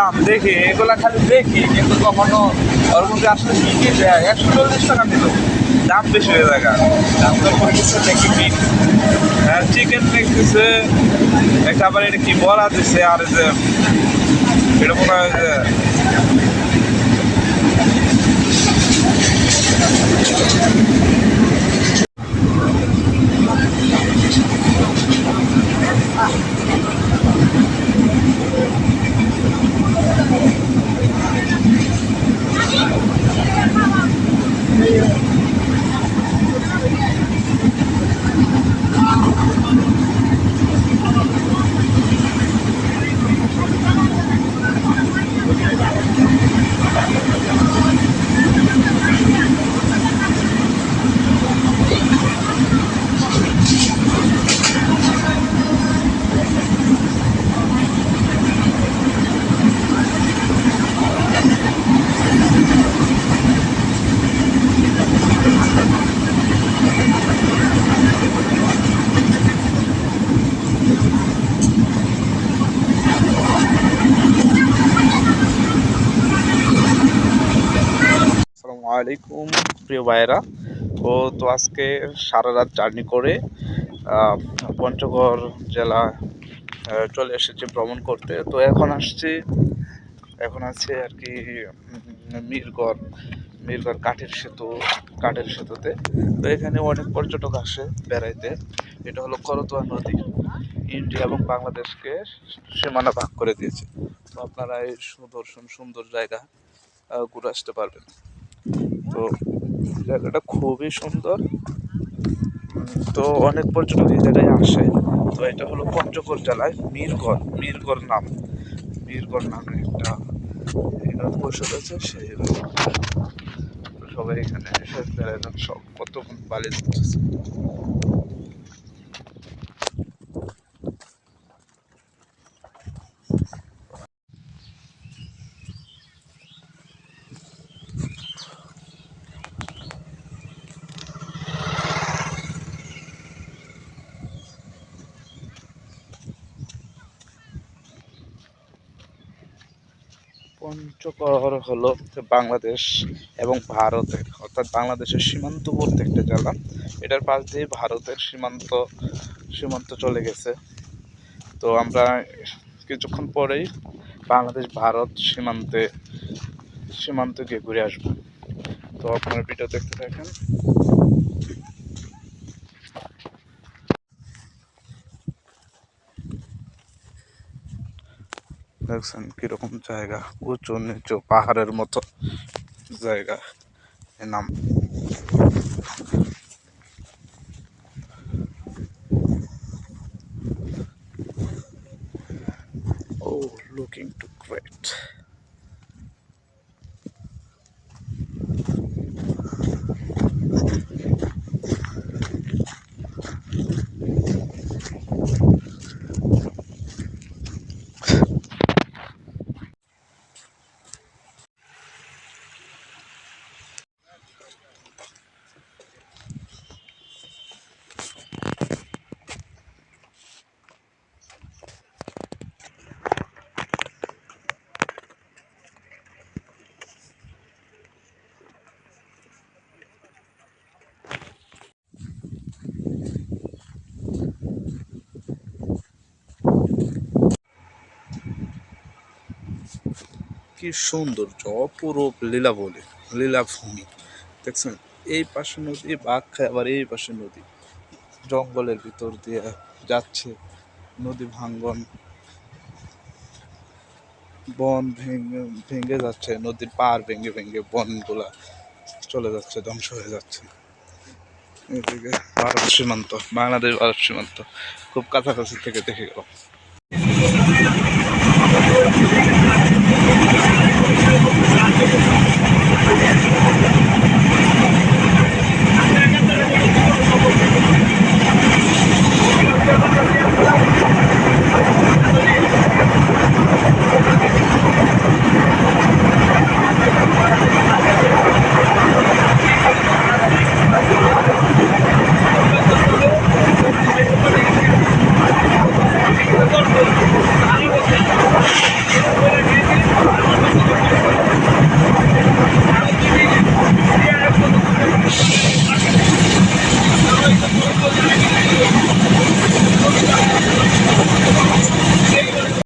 দাম দেখি, এগুলা খালি দেখি কিন্তু কখনো ওর মধ্যে আসলে কি কি দেয়। 140 টাকা নিল, দাম বেশি হয়ে যায়। দাম দর করে কিছু দেখি কি চিকেন দেখতেছে একটা, আবার এটা কি বলা দিচ্ছে, আর এই যে এটা মনে হয় যে আসসালামু আলাইকুম প্রিয় ভাইয়েরা। তো আজকে সারা রাত জার্নি করে পঞ্চগড় জেলা চলে এসেছি ভ্রমণ করতে। তো এখন আছে আর কি মিরগড় কাঠের সেতুতে। তো এখানে অনেক পর্যটক আসে বেড়াইতে। এটা হলো করতোয়া নদী, ইন্ডিয়া এবং বাংলাদেশকে সীমানা ভাগ করে দিয়েছে। তো আপনারা এই সুন্দর জায়গা ঘুরে আসতে পারবেন। তো জায়গাটা খুবই সুন্দর। তো অনেক পর্যটক এই জায়গায় আসে। তো এটা হলো পঞ্চগড় জেলায় মিরগড় নামে একটা ইউনিয়ন পরিষদ আছে, সেই সবাই এখানে এসে বেড়াবেন। সব কতক্ষণ বালি দিতেছে। 'পঞ্চগড়' হলো বাংলাদেশ এবং ভারতের, অর্থাৎ বাংলাদেশের সীমান্তবর্তী একটা জেলা। এটার পাশ দিয়ে ভারতের সীমান্ত চলে গেছে। তো আমরা কিছুক্ষণ পরেই বাংলাদেশ ভারত সীমান্ত গিয়ে ঘুরে আসবো। তো আপনারা ভিডিও দেখতে থাকেন। দেখছেন কিরকম জায়গা, উঁচু নিচু পাহাড়ের মতো জায়গা। এর নাম লুকিং টু গ্রেট। কি সৌন্দর্য, অপরূপ লীলাভূমি। দেখছেন এই পাশে নদী বাঁক খায়, আবার এই পাশে নদী জঙ্গলের ভিতর দিয়ে যাচ্ছে। নদী ভাঙ্গন, বন ভেঙে যাচ্ছে, নদীর পাড় ভেঙে বনগুলা চলে যাচ্ছে, ধ্বংস হয়ে যাচ্ছে। এদিকে বাংলাদেশ ভারত সীমান্ত খুব কাছাকাছি থেকে দেখে গেল।